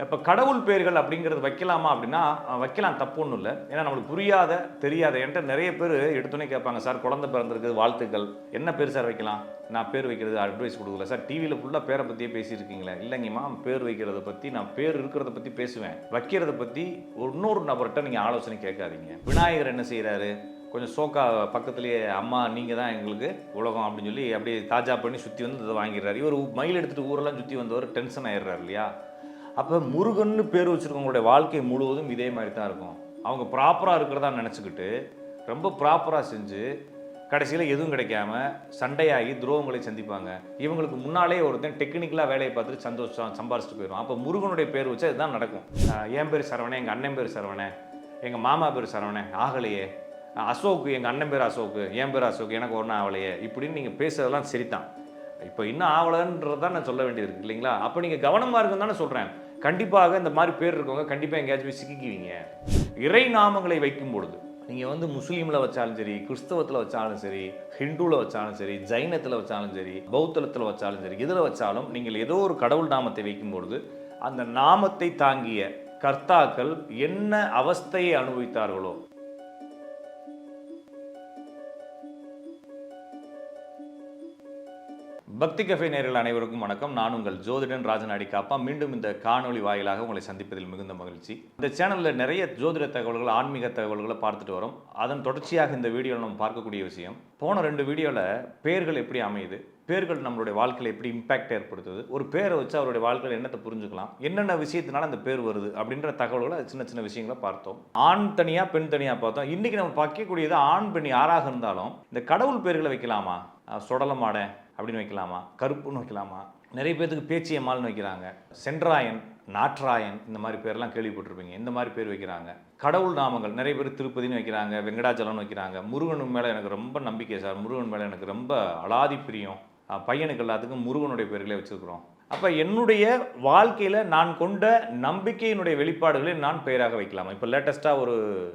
இப்போ கடவுள் பேர்கள் அப்படிங்கிறது வைக்கலாமா அப்படின்னா வைக்கலாம், தப்பு ஒன்றும் இல்லை. ஏன்னா நம்மளுக்கு புரியாத தெரியாத என்கிட்ட நிறைய பேர் எடுத்துனே கேட்பாங்க, சார் குழந்தை பிறந்திருக்குது வாழ்த்துக்கள், என்ன பேர் சார் வைக்கலாம்? நான் பேர் வைக்கிறது அட்வைஸ் கொடுக்கல சார். டிவியில் ஃபுல்லாக பேரை பற்றியே பேசியிருக்கீங்களே. இல்லைங்கம்மா, பேர் வைக்கிறத பற்றி நான் பேர் இருக்கிறத பற்றி பேசுவேன், வைக்கிறத பற்றி இன்னொரு நபர்கிட்ட நீங்கள் ஆலோசனை கேட்காதீங்க. விநாயகர் என்ன செய்கிறாரு, கொஞ்சம் சோக்கா பக்கத்துலேயே அம்மா நீங்கள் தான் எங்களுக்கு உலகம் அப்படின்னு சொல்லி அப்படியே தாஜா பண்ணி சுற்றி வந்து இதை வாங்கிடுறாரு. இவர் மயில் எடுத்துகிட்டு ஊரெல்லாம் சுற்றி வந்தவர் டென்ஷன் ஆயிடுறாரு இல்லையா? அப்போ முருகன்னு பேர் வச்சுருக்கவங்களுடைய வாழ்க்கை முழுவதும் இதே மாதிரி தான் இருக்கும். அவங்க ப்ராப்பராக இருக்கிறதா நினச்சிக்கிட்டு ரொம்ப ப்ராப்பராக செஞ்சு கடைசியில் எதுவும் கிடைக்காம சண்டையாகி துரோகங்களை சந்திப்பாங்க. இவங்களுக்கு முன்னாலே ஒருத்தன் டெக்னிக்கலாக வேலையை பார்த்துட்டு சம்பாரிச்சிட்டு போயிடும். அப்போ முருகனுடைய பேர் வச்சா இதுதான் நடக்கும். என் பேர் சரவணன், எங்கள் அண்ணன் பேர் சரவணன், எங்கள் மாமா பேர் சரவணன், ஆகலையே. அசோக்கு, எங்கள் அண்ணன் பேர் அசோக்கு, என் பேர் அசோக்கு, எனக்கு ஒன்றும் ஆகலையே. இப்படின்னு நீங்கள் பேசுறதெல்லாம் சரிதான். இப்போ இன்னும் ஆகலைன்றதான் நான் சொல்ல வேண்டியது இருக்கு இல்லைங்களா? அப்போ நீங்கள் கவனமாக இருக்குன்னு தானே சொல்கிறேன். கண்டிப்பாக இந்த மாதிரி பேர் இருக்கவங்க கண்டிப்பாக எங்கேயாச்சும் போய் சிக்கிக்குவீங்க. இறை நாமங்களை வைக்கும் பொழுது நீங்கள் வந்து முஸ்லீமில் வச்சாலும் சரி, கிறிஸ்தவத்தில் வச்சாலும் சரி, ஹிந்துவில் வச்சாலும் சரி, ஜைனத்தில் வச்சாலும் சரி, பௌத்தத்தில் வச்சாலும் சரி, இதில் வச்சாலும் நீங்கள் ஏதோ ஒரு கடவுள் நாமத்தை வைக்கும் பொழுது அந்த நாமத்தை தாங்கிய கர்த்தாக்கள் என்ன அவஸ்தையை அனுபவித்தார்களோ, பக்தி கஃபே நேயர்கள் அனைவருக்கும் வணக்கம். நான் உங்கள் ஜோதிடன் ராஜநாடி காப்பா. மீண்டும் இந்த காணொளி வாயிலாக உங்களை சந்திப்பதில் மிகுந்த மகிழ்ச்சி. இந்த சேனலில் நிறைய ஜோதிட தகவல்கள், ஆன்மீக தகவல்களை பார்த்துட்டு வரோம். அதன் தொடர்ச்சியாக இந்த வீடியோவில் நம்ம பார்க்கக்கூடிய விஷயம், போன 2 வீடியோவில் பேர்கள் எப்படி அமையுது, பேர்கள் நம்மளுடைய வாழ்க்கையில் எப்படி இம்பாக்ட் ஏற்படுத்துது, ஒரு பேரை வச்சு அவருடைய வாழ்க்கையில் என்னத்தை புரிஞ்சுக்கலாம், என்னென்ன விஷயத்தினால அந்த பேர் வருது அப்படின்ற தகவல்களை சின்ன சின்ன விஷயங்களை பார்த்தோம். ஆண் தனியாக பெண் தனியாக பார்த்தோம். இன்றைக்கி நம்ம பார்க்கக்கூடியது ஆண் பெண் யாராக இருந்தாலும் இந்த கடவுள் பேர்களை வைக்கலாமா? சொடலமாட அப்படின்னு வைக்கலாமா? கருப்புன்னு வைக்கலாமா? நிறைய பேருக்கு பேச்சியம்மாள்னு வைக்கிறாங்க, சென்றாயன், நாட்ராயன், இந்த மாதிரி பேர்லாம் கேள்விப்பட்டிருப்பீங்க. இந்த மாதிரி பேர் வைக்கிறாங்க. கடவுள் நாமங்கள் நிறைய பேர் திருப்பதின்னு வைக்கிறாங்க, வெங்கடாச்சலம்னு வைக்கிறாங்க. முருகன் மேலே எனக்கு ரொம்ப நம்பிக்கை சார், முருகன் மேலே எனக்கு ரொம்ப அலாதி பிரியம், பையனுக்கு எல்லாத்துக்கும் முருகனுடைய பேர்களே வச்சுருக்குறோம். அப்போ என்னுடைய வாழ்க்கையில் நான் கொண்ட நம்பிக்கையினுடைய வெளிப்பாடுகளை நான் பெயராக வைக்கலாமா? இப்போ லேட்டஸ்ட்டாக ஒரு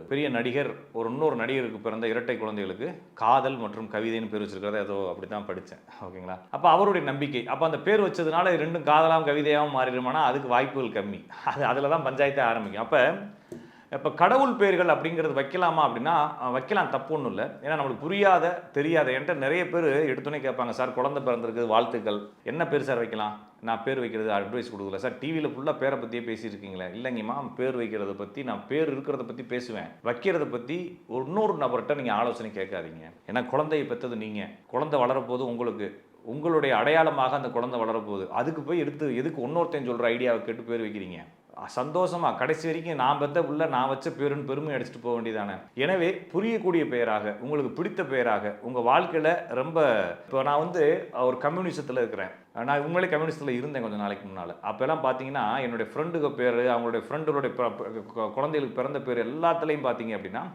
பெரிய நடிகர், இன்னொரு நடிகருக்கு பிறந்த இரட்டை குழந்தைகளுக்கு காதல் மற்றும் கவிதைன்னு பேர் வச்சிருக்கிறத ஏதோ அப்படி தான் படித்தேன். ஓகேங்களா? அப்போ அவருடைய நம்பிக்கை, அப்போ அந்த பேர் வச்சதுனால ரெண்டும் காதலாகவும் கவிதையாகவும் மாறிடுமானா அதுக்கு வாய்ப்புகள் கம்மி. அதில் தான் பஞ்சாயத்தை ஆரம்பிக்கும். இப்போ கடவுள் பேர்கள் அப்படிங்கிறது வைக்கலாமா அப்படின்னா வைக்கலாம், தப்பு ஒன்றும் இல்லை. ஏன்னா நம்மளுக்கு புரியாத தெரியாத என்கிட்ட நிறைய பேர் எடுத்துனே கேட்பாங்க, சார் குழந்தை பிறந்திருக்குது வாழ்த்துக்கள், என்ன பேர் சார் வைக்கலாம்? நான் பேர் வைக்கிறது அட்வைஸ் கொடுக்கல சார். டிவியில் ஃபுல்லாக பேரை பற்றியே பேசியிருக்கீங்களே. இல்லைங்கம்மா, பேர் வைக்கிறத பற்றி நான் பேர் இருக்கிறத பற்றி பேசுவேன், வைக்கிறத பற்றி இன்னொரு நபர்கிட்ட நீங்கள் ஆலோசனை கேட்காதீங்க. ஏன்னா குழந்தையை பெற்றது நீங்கள், குழந்தை வளரப்போது உங்களுக்கு, உங்களுடைய அடையாளமாக அந்த குழந்தை வளரப்போகுது. அதுக்கு போய் எதுக்கு இன்னொருத்தன் சொல்கிற ஐடியாவை கேட்டு பேர் வைக்கிறீங்க? சந்தோஷமாக கடைசி வரைக்கும் நான் பெற்ற உள்ள நான் வச்ச பேருன்னு பெருமை அடிச்சுட்டு போக வேண்டியதானே. எனவே புரியக்கூடிய பெயராக, உங்களுக்கு பிடித்த பெயராக உங்கள் வாழ்க்கையில் ரொம்ப, இப்போ நான் வந்து ஒரு கம்யூனிசத்தில் இருக்கிறேன். நான் உண்மையிலே கம்யூனிஸ்டில் இருந்தேன் கொஞ்சம் நாளைக்கு முன்னால். அப்போல்லாம் பார்த்தீங்கன்னா என்னுடைய ஃப்ரெண்டுக்கு பேர், அவங்களுடைய ஃப்ரெண்டுடைய குழந்தைகளுக்கு பிறந்த பேர் எல்லாத்துலேயும் பார்த்தீங்க அப்படின்னா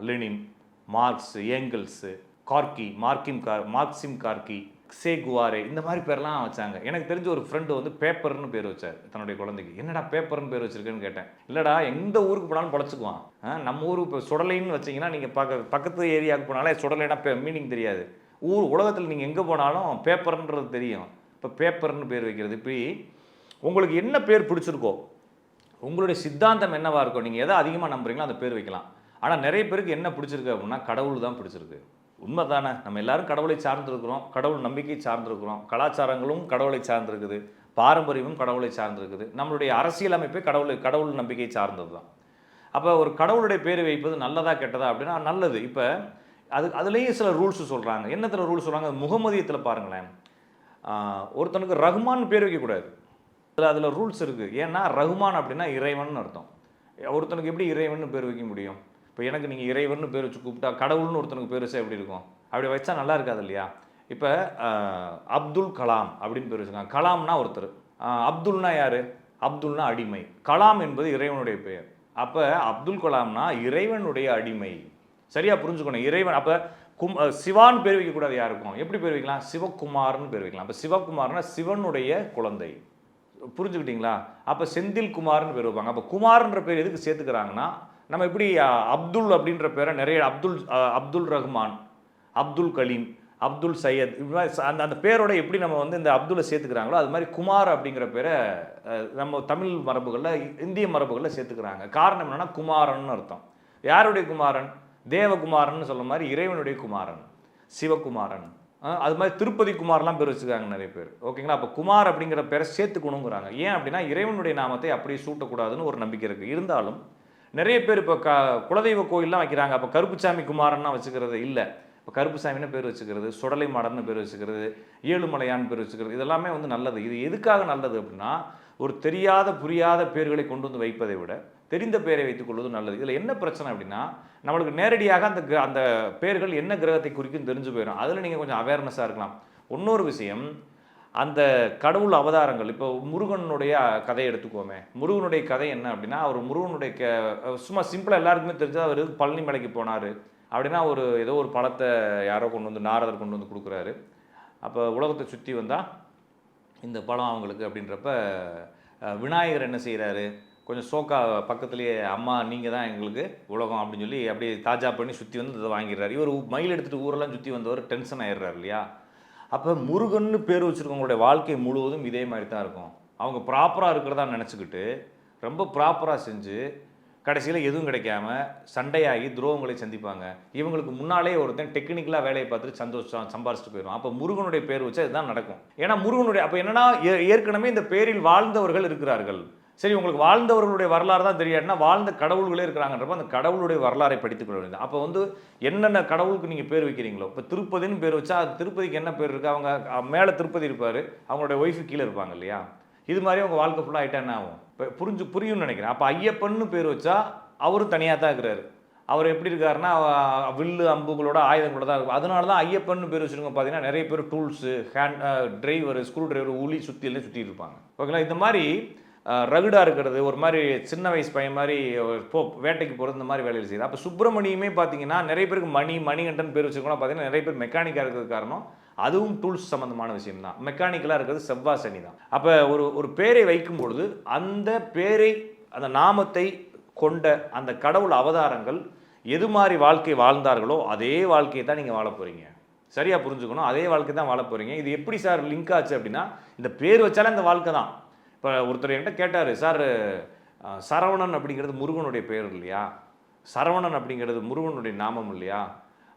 Lenin, marks, Engels, Gargi, Maxim Gargi, சே குவாரே, இந்த மாதிரி பேர்லாம் வச்சாங்க. எனக்கு தெரிஞ்ச ஒரு ஃப்ரெண்டு வந்து பேப்பர்னு பேர் வச்சார் தன்னுடைய குழந்தைக்கு. என்னடா பேப்பர்னு பேர் வச்சிருக்கேன்னு கேட்டேன். இல்லைடா, எந்த ஊருக்கு போனாலும் பொழைச்சிக்குவான். நம்ம ஊருக்கு இப்போ சுடலைன்னு வச்சிங்கன்னா நீங்கள் பக்கத்து ஏரியாவுக்கு போனாலே சுடலைன்னா மீனிங் தெரியாது. உலகத்தில் நீங்கள் எங்கே போனாலும் பேப்பர்ன்றது தெரியும். இப்போ பேப்பர்னு பேர் வைக்கிறது. இப்படி உங்களுக்கு என்ன பேர் பிடிச்சிருக்கோ, உங்களுடைய சித்தாந்தம் என்னவாக இருக்கோ, நீங்கள் எதை அதிகமாக நம்புறீங்களோ அந்த பேர் வைக்கலாம். ஆனால் நிறைய பேருக்கு என்ன பிடிச்சிருக்கு அப்படின்னா கடவுள் தான் பிடிச்சிருக்கு. உண்மை தானே? நம்ம எல்லாரும் கடவுளை சார்ந்திருக்கிறோம், கடவுள் நம்பிக்கை சார்ந்திருக்கிறோம், கலாச்சாரங்களும் கடவுளை சார்ந்திருக்குது, பாரம்பரியமும் கடவுளை சார்ந்திருக்குது, நம்மளுடைய அரசியல் அமைப்பே கடவுள் நம்பிக்கை சார்ந்தது தான். அப்போ ஒரு கடவுளுடைய பேர் வைப்பது நல்லதா கெட்டதா அப்படின்னா நல்லது. இப்போ அதுலேயும் சில ரூல்ஸ் சொல்கிறாங்க. என்னத்தில் ரூல்ஸ் சொல்கிறாங்க? முகமதியத்தில் பாருங்களேன், ஒருத்தனுக்கு ரஹ்மான் பேர் வைக்கக்கூடாது. அதில் ரூல்ஸ் இருக்குது. ஏன்னா ரஹ்மான் அப்படின்னா இறைவன் அர்த்தம். ஒருத்தனுக்கு எப்படி இறைவன் பேர் வைக்க முடியும்? இப்போ எனக்கு நீங்கள் இறைவன் பேர் வச்சு கூப்பிட்டா கடவுள்னு ஒருத்தனுக்கு பேர் வச்சா எப்படி இருக்கும்? அப்படி வச்சா நல்லா இருக்காது இல்லையா? இப்போ அப்துல் கலாம் அப்படின்னு பேர் வச்சுருக்காங்க. கலாம்னா ஒருத்தர், அப்துல்னா யார்? அப்துல்னா அடிமை, கலாம் என்பது இறைவனுடைய பெயர். அப்போ அப்துல் கலாம்னா இறைவனுடைய அடிமை. சரியாக புரிஞ்சுக்கணும். இறைவன். அப்போ சிவான்னு பேர் வைக்கக்கூடாது யாருக்கும். எப்படி பேர் வைக்கலாம்? சிவகுமார்னு பேர் வைக்கலாம். அப்போ சிவகுமார்னா சிவனுடைய குழந்தை. புரிஞ்சுக்கிட்டீங்களா? அப்போ செந்தில் குமார்னு பேர் வைப்பாங்க. அப்போ குமார்ன்ற பேர் எதுக்கு சேர்த்துக்கிறாங்கன்னா, நம்ம எப்படி அப்துல் அப்படின்ற பேரை நிறைய அப்துல் ரஹ்மான், அப்துல் கலீம், அப்துல் சையத், அந்த அந்த பேரோட எப்படி நம்ம வந்து இந்த அப்துல்லை சேர்த்துக்கிறாங்களோ அது மாதிரி குமார் அப்படிங்கிற பேரை நம்ம தமிழ் மரபுகளில், இந்திய மரபுகளில் சேர்த்துக்கிறாங்க. காரணம் என்னன்னா குமாரன் அர்த்தம். யாருடைய குமாரன்? தேவகுமாரன் சொல்ல மாதிரி இறைவனுடைய குமாரன், சிவகுமாரன். அது மாதிரி திருப்பதி குமார்லாம் பேர் வச்சுருக்காங்க நிறைய பேர். ஓகேங்களா? அப்போ குமார் அப்படிங்கிற பேரை சேர்த்துக்கணுங்கிறாங்க. ஏன் அப்படின்னா இறைவனுடைய நாமத்தை அப்படியே சூட்டக்கூடாதுன்னு ஒரு நம்பிக்கை இருக்குது. இருந்தாலும் நிறைய பேர் இப்போ குலதெய்வ கோயிலெலாம் வைக்கிறாங்க. அப்போ கருப்புசாமி குமாரன்னா வச்சுக்கிறது இல்லை. இப்போ கருப்புசாமின்னு பேர் வச்சுக்கிறது, சுடலை மாடன்னு பேர் வச்சுக்கிறது, ஏழுமலையான்னு பேர் வச்சுக்கிறது, இதெல்லாமே வந்து நல்லது. இது எதுக்காக நல்லது அப்படின்னா, ஒரு தெரியாத புரியாத பேர்களை கொண்டு வந்து வைப்பதை விட தெரிந்த பேரை வைத்துக் கொள்வது நல்லது. இதில் என்ன பிரச்சனை அப்படின்னா, நம்மளுக்கு நேரடியாக அந்த பேர்கள் என்ன கிரகத்தை குறிக்கும் தெரிஞ்சு போயிடும். அதில் நீங்கள் கொஞ்சம் அவேர்னஸாக இருக்கலாம். இன்னொரு விஷயம், அந்த கடவுள் அவதாரங்கள், இப்போ முருகனுடைய கதையை எடுத்துக்கோமே. முருகனுடைய கதை என்ன அப்படின்னா, அவர் முருகனுடைய சும்மா சிம்பிளாக எல்லாருக்குமே தெரிஞ்சது, அவர் பழனி மலைக்கு போனார் அப்படின்னா, ஏதோ ஒரு பழத்தை யாரோ கொண்டு வந்து, நாரதர் கொண்டு வந்து கொடுக்குறாரு. அப்போ உலகத்தை சுற்றி வந்தால் இந்த பழம் அவங்களுக்கு அப்படின்றப்ப விநாயகர் என்ன செய்கிறாரு, கொஞ்சம் சோக்கா பக்கத்துலேயே, அம்மா நீங்கள் தான் எங்களுக்கு உலகம் அப்படின்னு சொல்லி அப்படியே தாஜா பண்ணி சுற்றி வந்து இதை வாங்கிடுறாரு. இவர் மயில் எடுத்துகிட்டு ஊரெல்லாம் சுற்றி வந்தவர் டென்ஷன் ஆகிடுறாரு இல்லையா? அப்போ முருகன்னு பேர் வச்சுருக்கவங்களுடைய வாழ்க்கை முழுவதும் இதே மாதிரி தான் இருக்கும். அவங்க ப்ராப்பராக இருக்கிறதா நினச்சிக்கிட்டு ரொம்ப ப்ராப்பராக செஞ்சு கடைசியில் எதுவும் கிடைக்காம சண்டையாகி துரோகங்களை சந்திப்பாங்க. இவங்களுக்கு முன்னாலே ஒருத்தன் டெக்னிக்கலாக வேலையை பார்த்துட்டு சம்பாரிச்சுட்டு போயிடும். அப்போ முருகனுடைய பேர் வச்சா இதுதான் நடக்கும். ஏன்னா முருகனுடைய அப்போ என்னன்னா, ஏற்கனவே இந்த பேரில் வாழ்ந்தவர்கள் இருக்கிறார்கள். சரி, உங்களுக்கு வாழ்ந்தவர்களுடைய வரலாறு தான் தெரியாதுன்னா, வாழ்ந்த கடவுள்களே இருக்கிறாங்கன்றப்ப அந்த கடவுளுடைய வரலாறை படித்துக்கொள்ள வேண்டியது. அப்போ வந்து என்னென்ன கடவுளுக்கு நீங்கள் பேர் வைக்கிறீங்களோ, இப்போ திருப்பதின்னு பேர் வச்சா அது திருப்பதிக்கு என்ன பேர் இருக்குது? அவங்க மேலே திருப்பதி இருப்பார், அவங்களுடைய ஒய்ஃபு கீழே இருப்பாங்க இல்லையா? இது மாதிரி அவங்க வாழ்க்கை ஃபுல்லாக ஆகிட்டா என்ன ஆகும்? இப்போ புரியும்னு நினைக்கிறேன். அப்போ ஐயப்பன்னு பேர் வச்சா அவரும் தனியாக தான் இருக்கிறாரு. அவர் எப்படி இருக்காருன்னா, வில்லு அம்புகளோட ஆயுதங்களோட தான் இருக்கும். அதனால தான் ஐயப்பன்னு பேர் வச்சுருக்கோம். பார்த்தீங்கன்னா நிறைய பேர் டூல்ஸு, டிரைவர், ஸ்க்ரூ டிரைவர், உளி சுற்றிலாம் சுற்றிட்டு இருப்பாங்க. ஓகேங்களா? இந்த மாதிரி ரகுடாக இருக்கிறது, ஒரு மாதிரி சின்ன வயசு பையன் மாதிரி வேட்டைக்கு போகிறது, இந்த மாதிரி வேலையில் செய்யுது. அப்போ சுப்பிரமணியமே பார்த்தீங்கன்னா நிறைய பேருக்கு மணிகண்டன் பேர் வச்சுருக்கோம்னா பார்த்தீங்கன்னா நிறைய பேர் மெக்கானிக்காக இருக்கிறது காரணம் அதுவும் டூல்ஸ் சம்மந்தமான விஷயம் தான். மெக்கானிக்கலாக இருக்கிறது செவ்வாய் சனி தான். அப்போ ஒரு பேரை வைக்கும் பொழுது அந்த பேரை, அந்த நாமத்தை கொண்ட அந்த கடவுள் அவதாரங்கள் எது மாதிரி வாழ்க்கை வாழ்ந்தார்களோ அதே வாழ்க்கையை தான் நீங்கள் வாழ போகிறீங்க. சரியாக புரிஞ்சுக்கணும். அதே வாழ்க்கை தான் வாழ போகிறீங்க. இது எப்படி சார் லிங்க் ஆச்சு அப்படின்னா, இந்த பேர் வச்சாலே இந்த வாழ்க்கை தான். இப்போ ஒருத்தர் என்கிட்ட கேட்டார், சார் சரவணன் அப்படிங்கிறது முருகனுடைய பேர் இல்லையா? சரவணன் அப்படிங்கிறது முருகனுடைய நாமம் இல்லையா?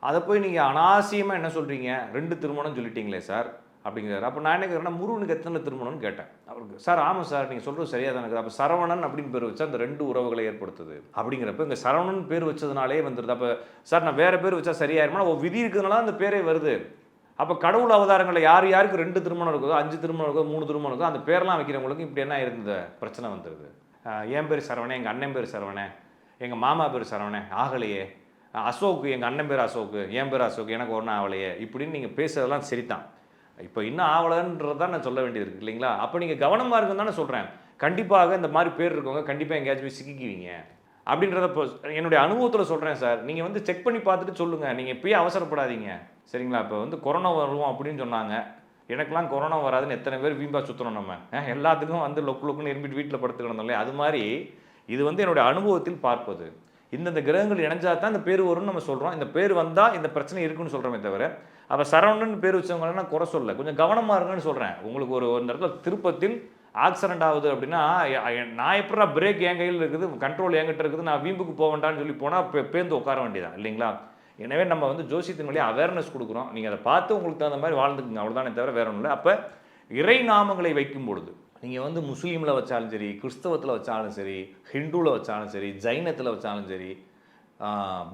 அதை போய் நீங்கள் அனாவசியமாக என்ன சொல்கிறீங்க, 2 திருமணம் சொல்லிட்டீங்களே சார் அப்படிங்கிறாரு. அப்போ நான் என்ன கேட்குறேன்னா, முருகனுக்கு எத்தனை திருமணம்னு கேட்டேன். அவருக்கு, சார் ஆமாம் சார் நீங்கள் சொல்கிறது சரியாக தான் இருக்குது. அப்போ சரவணன் அப்படின்னு பேர் வச்சா அந்த 2 உறவுகளை ஏற்படுத்துது அப்படிங்கிறப்ப இங்கே சரவணன் பேர் வச்சதுனாலே வந்துடுது. அப்போ சார் நான் வேறு பேர் வச்சா சரியாயிருமா? விதி இருக்கிறதுனால அந்த பேரே வருது. அப்போ கடவுள் அவதாரங்களில் யாருக்கு 2 திருமணம் இருக்குதோ, 5 திருமணம் இருக்கோ, 3 திருமணம் இருக்கோ, அந்த பேரெலாம் வைக்கிறவங்களுக்கு இப்படி என்ன இருந்த பிரச்சனை வந்துடுது. என் பேர் சரவணே, எங்கள் அண்ணன் பேர் சரவணே, எங்கள் மாமா பேர் சரவணே, ஆகலையே. அசோக்கு, எங்கள் அண்ணன் பேர் அசோக்கு, என் பேர் அசோக்கு, எனக்கு ஒன்றும் ஆகலையே இப்படின்னு நீங்கள் பேசுறதெல்லாம் சரிதான். இப்போ இன்னும் ஆகலைன்றதான் நான் சொல்ல வேண்டியது இருக்குது இல்லைங்களா? அப்போ நீங்கள் கவனமாக இருக்குன்னு தானே சொல்கிறேன். கண்டிப்பாக இந்த மாதிரி பேர் இருக்கவங்க கண்டிப்பாக எங்கேயாச்சும் போய் சிக்கிக்குவீங்க அப்படின்றத என்னுடைய அனுபவத்தில் சொல்கிறேன் சார். நீங்கள் வந்து செக் பண்ணி பார்த்துட்டு சொல்லுங்கள். நீங்கள் இப்போயே அவசரப்படாதீங்க சரிங்களா? இப்போ வந்து கொரோனா வருவோம் அப்படின்னு சொன்னாங்க. எனக்கெல்லாம் கொரோனா வராதுன்னு எத்தனை பேர் வீம்பா சுற்றுறோம் நம்ம. எல்லாத்துக்கும் வந்து லொக்குன்னு இரும்பிட்டு வீட்டில் படுத்துக்கணும் இல்லையா? அது மாதிரி இது வந்து என்னுடைய அனுபவத்தில் பார்ப்பது. இந்தந்த கிரகங்கள் இணைஞ்சா தான் இந்த பேர் வரும்னு நம்ம சொல்கிறோம். இந்த பேர் வந்தால் இந்த பிரச்சனை இருக்குன்னு சொல்கிறோமே தவிர, அப்போ சரவணன் பேர் வச்சவங்கன்னா குறை சொல்ல, கொஞ்சம் கவனமாக இருங்கன்னு சொல்கிறேன். உங்களுக்கு ஒரு இடத்துல திருப்பத்தில் ஆக்சிடென்ட் ஆகுது அப்படின்னா, நான் எப்படா பிரேக் என் கையில் இருக்குது, கண்ட்ரோல் என்கிட்ட இருக்குது, நான் வீம்புக்கு போக வேண்டாம்னு சொல்லி போனால் பேர்ந்து உட்கார வேண்டியதான் இல்லைங்களா? எனவே நம்ம வந்து ஜோசியத்தின் வழியாக அவேர்னஸ் கொடுக்குறோம். நீங்கள் அதை பார்த்து உங்களுக்கு தகுந்த மாதிரி வாழ்ந்துக்குங்க, அவ்வளோதானே தவிர வேற ஒன்றும் இல்லை. அப்போ இறை நாமங்களை வைக்கும் பொழுது நீங்கள் வந்து முஸ்லீமில் வச்சாலும் சரி, கிறிஸ்தவத்தில் வச்சாலும் சரி, ஹிந்துவில் வச்சாலும் சரி, ஜைனத்தில் வச்சாலும் சரி,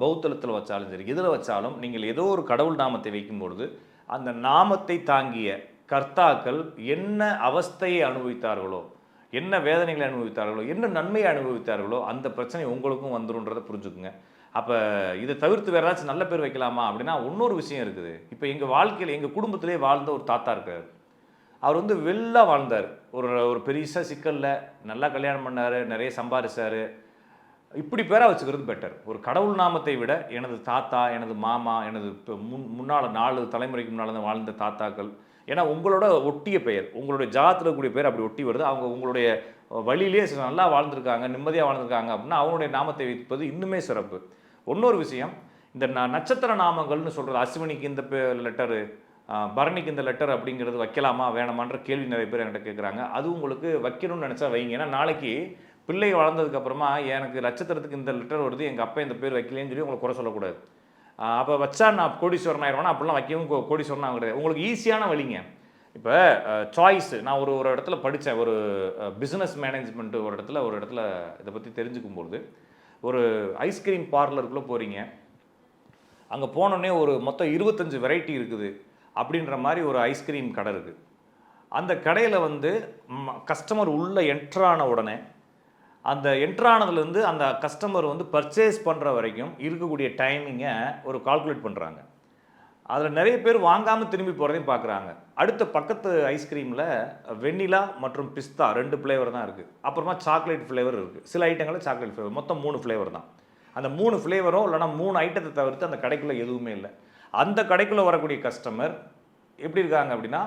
பௌத்தத்தில் வச்சாலும் சரி, இதில் வச்சாலும் நீங்கள் ஏதோ ஒரு கடவுள் நாமத்தை வைக்கும்பொழுது அந்த நாமத்தை தாங்கிய கர்த்தாக்கள் என்ன அவஸ்தையை அனுபவித்தார்களோ, என்ன வேதனைகளை அனுபவித்தார்களோ, என்ன நன்மையை அனுபவித்தார்களோ அந்த பிரச்சனை உங்களுக்கும் வந்துருன்றதை புரிஞ்சுக்குங்க. அப்போ இதை தவிர்த்து வேறு ஏதாச்சும் நல்ல பேர் வைக்கலாமா அப்படின்னா இன்னொரு விஷயம் இருக்குது. இப்போ எங்கள் வாழ்க்கையில் எங்கள் குடும்பத்திலே வாழ்ந்த ஒரு தாத்தா இருக்கார். அவர் வந்து வெள்ளா வாழ்ந்தார். ஒரு பெரிய சிக்கலில் நல்லா கல்யாணம் பண்ணார், நிறைய சம்பாதிச்சார். இப்படி பேராக வச்சுக்கிறது பெட்டர். ஒரு கடவுள் நாமத்தை விட எனது தாத்தா, எனது மாமா, எனது முன்னால் 4 தலைமுறைக்கு முன்னால் வாழ்ந்த தாத்தாக்கள், ஏன்னா உங்களோட ஒட்டிய பெயர், உங்களுடைய ஜாதத்தில் கூடிய பேர் அப்படி ஒட்டி வருது. அவங்க உங்களுடைய வழியிலே நல்லா வாழ்ந்திருக்காங்க, நிம்மதியாக வாழ்ந்திருக்காங்க அப்படின்னா அவங்களுடைய நாமத்தை வைப்பது இன்னுமே சிறப்பு. இன்னொரு விஷயம், இந்த நட்சத்திர நாமங்கள்னு சொல்கிறது, அஸ்வினிக்கு இந்த லெட்டரு, பரணிக்கு இந்த லெட்டர் அப்படிங்கிறது வைக்கலாமா வேணாமான்ற கேள்வி நிறைய பேர் என்கிட்ட கேட்குறாங்க. அது உங்களுக்கு வைக்கணும்னு நினச்சா வைங்க. ஏன்னா நாளைக்கு பிள்ளை வளர்ந்ததுக்கப்புறமா எனக்கு நட்சத்திரத்துக்கு இந்த லெட்டர் வருது, எங்கள் அப்பா இந்த பேர் வைக்கலேன்னு சொல்லி உங்களை குறை சொல்லக்கூடாது. அப்போ வச்சா நான் கோடீஸ்வரன் ஆயிடுவேன்னா அப்படிலாம் வைக்கவும் கோடீஸ்வரன் ஆகிறது உங்களுக்கு ஈஸியான வழிங்க. இப்போ சாய்ஸு, நான் ஒரு இடத்துல படித்தேன், ஒரு பிஸ்னஸ் மேனேஜ்மெண்ட்டு ஒரு இடத்துல இதை பற்றி தெரிஞ்சுக்கும்பொழுது, ஒரு ஐஸ்கிரீம் பார்லருக்குள்ளே போகிறீங்க, அங்கே போனோடனே ஒரு மொத்தம் 25 வெரைட்டி இருக்குது அப்படின்ற மாதிரி ஒரு ஐஸ்கிரீம் கடை இருக்குது. அந்த கடையில் வந்து கஸ்டமர் உள்ளே என்ட்ரான உடனே அந்த என்ட்ரானதுலேருந்து அந்த கஸ்டமர் வந்து பர்ச்சேஸ் பண்ணுற வரைக்கும் இருக்கக்கூடிய டைமிங்கை ஒரு கால்குலேட் பண்ணுறாங்க. அதில் நிறைய பேர் வாங்காமல் திரும்பி போகிறதையும் பார்க்குறாங்க. அடுத்த பக்கத்து ஐஸ்கிரீமில் வெண்ணிலா மற்றும் பிஸ்தா 2 ஃப்ளேவர் தான் இருக்குது. அப்புறமா சாக்லேட் ஃப்ளேவர் இருக்குது. சில ஐட்டங்களில் சாக்லேட் ஃப்ளேவர், மொத்தம் 3 ஃப்ளேவர் தான். அந்த 3 ஃப்ளேவரோ இல்லைனா 3 ஐட்டத்தை தவிர்த்து அந்த கடைக்குள்ளே எதுவுமே இல்லை. அந்த கடைக்குள்ளே வரக்கூடிய கஸ்டமர் எப்படி இருக்காங்க அப்படின்னா,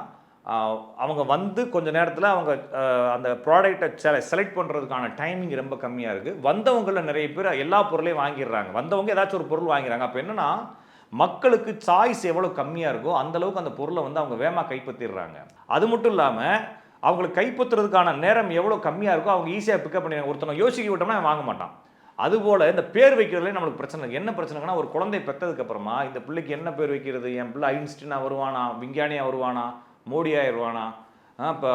அவங்க வந்து கொஞ்சம் நேரத்தில் அவங்க அந்த ப்ராடக்டை செலக்ட் பண்ணுறதுக்கான டைமிங் ரொம்ப கம்மியாக இருக்குது. வந்தவங்களில் நிறைய பேர் எல்லா பொருளையும் வாங்கிடுறாங்க. வந்தவங்க ஏதாச்சும் ஒரு பொருள் வாங்கிறாங்க. அப்போ என்னென்னா, மக்களுக்கு சாய்ஸ் எவ்வளோ கம்மியாக இருக்கோ அந்தளவுக்கு அந்த பொருளை வந்து அவங்க வேகமாக கைப்பற்றிடுறாங்க. அது மட்டும் இல்லாமல் அவங்களுக்கு கைப்பற்றுறதுக்கான நேரம் எவ்வளோ கம்மியாக இருக்கோ அவங்க ஈஸியாக பிக்கப் பண்ணிடுறாங்க. ஒருத்தவங்க யோசிக்க விட்டோம்னா வாங்க மாட்டான். அதுபோல் இந்த பேர் வைக்கிறதுலேயே நம்மளுக்கு பிரச்சனை இருக்குது. என்ன பிரச்சனைனா, ஒரு குழந்தை பெற்றதுக்கப்புறமா இந்த பிள்ளைக்கு என்ன பேர் வைக்கிறது, என் பிள்ளை ஐன்ஸ்டீனாக வருவானா, விஞ்ஞானியாக வருவானா, மோடி ஆயிடுவானா, இப்போ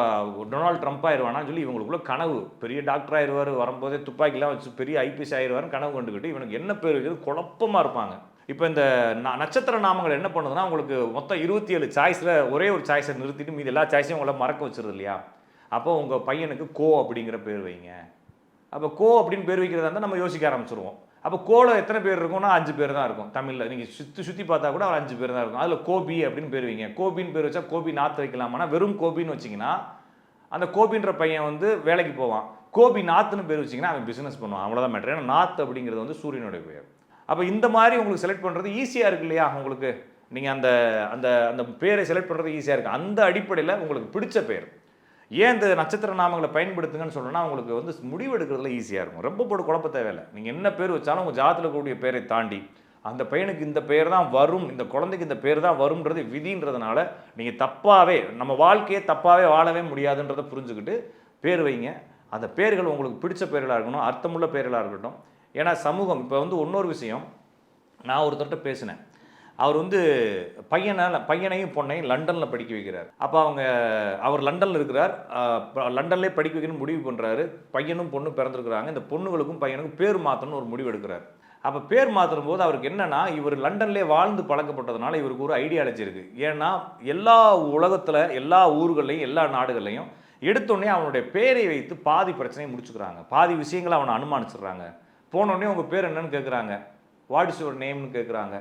டொனால்டு ட்ரம்ப் ஆயிடுவானான்னு சொல்லி இவங்களுக்குள்ள கனவு, பெரிய டாக்டர் ஆயிடுவார், வரும்போதே துப்பாக்கிலாம் வச்சு பெரிய ஐபிஎஸ் ஆயிடுவார்னு கனவு கண்டுக்கிட்டு இவனுக்கு என்ன பேர் வைக்கிறது குழப்பமாக இருப்பாங்க. இப்போ இந்த நட்சத்திர நாமங்கள் என்ன பண்ணுதுன்னா, உங்களுக்கு மொத்தம் 27 சாய்ஸில் ஒரே ஒரு சாய்ஸை நிறுத்திட்டு மீது எல்லா சாய்ஸையும் உங்களை மறக்க வச்சுருது இல்லையா? அப்போ உங்கள் பையனுக்கு கோ அப்படிங்கிற பேர் வைங்க. அப்போ கோ அப்படின்னு பேர் வைக்கிறதா இருந்தால் நம்ம யோசிக்க ஆரம்பிச்சிருவோம். அப்போ கோல எத்தனை பேர் இருக்கும்னா 5 பேர் தான் இருக்கும். தமிழில் நீங்கள் சுற்றி பார்த்தா கூட ஒரு 5 பேர் தான் இருக்கும். அதில் கோபி அப்படின்னு பேர் வைங்க. கோபின்னு பேர் வச்சா கோபி நாற்று வைக்கலாமான்னா, வெறும் கோபின்னு வச்சிங்கன்னா அந்த கோபின்ற பையன் வந்து வேலைக்கு போவான். கோபி நாற்றுன்னு பேர் வச்சிங்கன்னா அவன் பிஸ்னஸ் பண்ணுவான். அவ்வளோதான் மேட்டர். ஏன்னா நாற்று அப்படிங்கிறது வந்து சூரியனுடைய பெயர். அப்போ இந்த மாதிரி உங்களுக்கு செலக்ட் பண்ணுறது ஈஸியாக இருக்கு இல்லையா? உங்களுக்கு நீங்கள் அந்த அந்த அந்த பேரை செலக்ட் பண்ணுறது ஈஸியாக இருக்குது. அந்த அடிப்படையில் உங்களுக்கு பிடிச்ச பேர் ஏன் இந்த நட்சத்திர நாமங்களை பயன்படுத்துங்கன்னு சொல்லணும்னா, உங்களுக்கு வந்து முடிவு எடுக்கிறதுல ஈஸியாக இருக்கும். ரொம்ப போட்டு குழப்ப தேவையில்லை. நீங்கள் என்ன பேர் வச்சாலும் உங்கள் ஜாதத்தில் கூடிய பேரை தாண்டி அந்த பையனுக்கு இந்த பேர் தான் வரும், இந்த குழந்தைக்கு இந்த பேர் தான் வரும்ன்றது விதின்றதுனால நீங்கள் தப்பாகவே நம்ம வாழ்க்கையை தப்பாகவே வாழவே முடியாதுன்றதை புரிஞ்சுக்கிட்டு பேர் வைங்க. அந்த பேர்கள் உங்களுக்கு பிடிச்ச பேர்களாக இருக்கணும், அர்த்தமுள்ள பேர்களாக இருக்கட்டும். ஏன்னா சமூகம் இப்போ வந்து இன்னொரு விஷயம், நான் ஒருத்தர்கிட்ட பேசினேன். அவர் வந்து பையனையும் பொண்ணையும் லண்டனில் படிக்க வைக்கிறார். அப்போ அவர் லண்டனில் இருக்கிறார். லண்டன்லேயே படிக்க வைக்கணும்னு முடிவு பண்ணுறாரு. பையனும் பொண்ணும் பிறந்திருக்கிறாங்க. இந்த பொண்ணுகளுக்கும் பையனுக்கும் பேர் மாற்றணும்னு ஒரு முடிவு எடுக்கிறார். அப்போ பேர் மாற்றும் போது அவருக்கு என்னென்னா, இவர் லண்டன்லேயே வாழ்ந்து பழக்கப்பட்டதுனால இவருக்கு ஒரு ஐடியாலஜி இருக்குது. ஏன்னா எல்லா உலகத்தில் எல்லா ஊர்களையும் எல்லா நாடுகள்லையும் எடுத்தோடனே அவனுடைய பேரை வைத்து பாதி பிரச்சனையை முடிச்சுக்கிறாங்க. பாதி விஷயங்களை அவனை அனுமானிச்சிடுறாங்க. போனோடனே உங்கள் பேர் என்னன்னு கேட்குறாங்க. வாட் இஸ் யுவர் நேம்னு கேட்குறாங்க.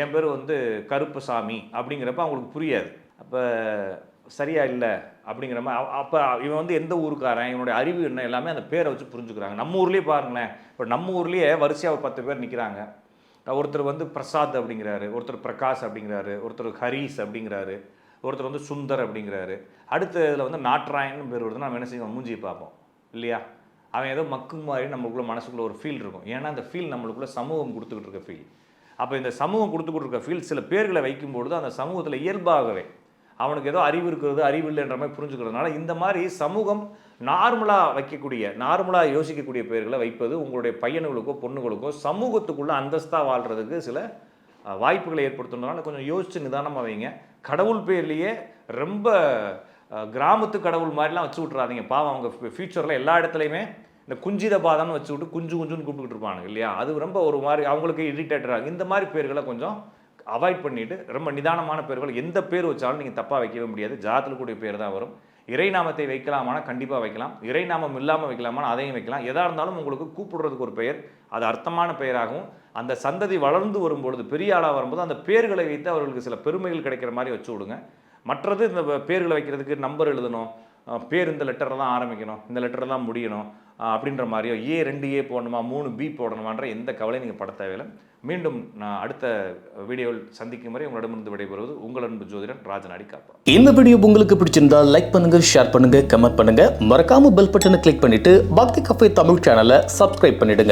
என் பேர் வந்து கருப்பசாமி அப்படிங்கிறப்ப அவங்களுக்கு புரியாது. அப்போ சரியா இல்லை அப்படிங்கிற மாதிரி. அப்போ இவன் வந்து எந்த ஊருக்காரன், இவனுடைய அறிவு என்ன, எல்லாமே அந்த பேரை வச்சு புரிஞ்சுக்கிறாங்க. நம்ம ஊர்லேயே பாருங்களேன், இப்போ நம்ம ஊர்லேயே வரிசையாக ஒரு 10 பேர் நிற்கிறாங்க. ஒருத்தர் வந்து பிரசாத் அப்படிங்கிறாரு, ஒருத்தர் பிரகாஷ் அப்படிங்கிறாரு, ஒருத்தர் ஹரீஷ் அப்படிங்கிறாரு, ஒருத்தர் வந்து சுந்தர் அப்படிங்கிறாரு. அடுத்த இதில் வந்து நாட்ராயன்னு பேர் வருது. நம்ம என்ன செய்வோம், மூஞ்சியை பார்ப்போம் இல்லையா? அவன் ஏதோ மக்கும் மாதிரி நம்மளுக்குள்ள மனசுக்குள்ளே ஒரு ஃபீல் இருக்கும். ஏன்னா அந்த ஃபீல் நம்மளுக்குள்ள சமூகம் கொடுத்துக்கிட்டு இருக்க ஃபீல். அப்போ இந்த சமூகம் கொடுத்துக்கிட்டு இருக்க ஃபீல் சில பேர்களை வைக்கும்பொழுது அந்த சமூகத்தில் இயல்பாகவே அவனுக்கு ஏதோ அறிவு இருக்கிறது, அறிவு இல்லைன்ற மாதிரி புரிஞ்சுக்கிறதுனால இந்த மாதிரி சமூகம் நார்மலாக யோசிக்கக்கூடிய பேர்களை வைப்பது உங்களுடைய பையனுகளுக்கோ பொண்ணுகளுக்கோ சமூகத்துக்குள்ளே அந்தஸ்தாக வாழ்கிறதுக்கு சில வாய்ப்புகளை ஏற்படுத்துறதுனால கொஞ்சம் யோசித்து நிதானமாக வைங்க. கடவுள் பேர்லேயே ரொம்ப கிராமத்து கடவுள் மாதிரிலாம் வச்சு விட்றாதீங்க. பாவம் அவங்க ஃபியூச்சரில் எல்லா இடத்துலையுமே இந்த குஞ்சித பாதம்னு வச்சு விட்டு குஞ்சுன்னு கூப்பிட்டுட்டு இருப்பானுங்க இல்லையா? அது ரொம்ப ஒரு மாதிரி அவங்களுக்கு இரிட்டேட்டடாக. இந்த மாதிரி பேர்களை கொஞ்சம் அவாய்ட் பண்ணிவிட்டு ரொம்ப நிதானமான பேர்கள், எந்த பேர் வச்சாலும் நீங்கள் தப்பாக வைக்கவே முடியாது. ஜாதத்தில் கூடிய பேர் தான் வரும். இறைநாமத்தை வைக்கலாமானா கண்டிப்பாக வைக்கலாம். இறைநாமம் இல்லாமல் வைக்கலாமானா அதையும் வைக்கலாம். எதாக இருந்தாலும் உங்களுக்கு கூப்பிடுறதுக்கு ஒரு பெயர், அது அர்த்தமான பெயராகவும் அந்த சந்ததி வளர்ந்து வரும்பொழுது பெரிய ஆளாக வரும்போது அந்த பேர்களை வைத்து அவர்களுக்கு சில பெருமைகள் கிடைக்கிற மாதிரி வச்சு விடுங்க. மற்றது இந்த பேர்களை வைக்கிறதுக்கு நம்பர் எழுதணும், பேர் இந்த லெட்டரில் தான் ஆரம்பிக்கணும், இந்த லெட்டரில் தான் முடியணும் அப்படின்ற மாதிரியோ 2A போடணுமா 3B போடணுமான்ற எந்த கவலையும் நீங்கள் பட தேவையில்லை. மீண்டும் நான் அடுத்த வீடியோவில் சந்திக்கும் வரை உங்களிடமிருந்து விடைபெறுவது உங்கள் அன்பு ஜோதிடன் ராஜநாடி காப்பா. இந்த வீடியோ உங்களுக்கு பிடிச்சிருந்தா லைக் பண்ணுங்க, ஷேர் பண்ணுங்க, கமெண்ட் பண்ணுங்க. மறக்காம பெல் பட்டனை கிளிக் பண்ணிட்டு பக்தி கஃபே தமிழ் சேனலை சப்ஸ்கிரைப் பண்ணிடுங்க.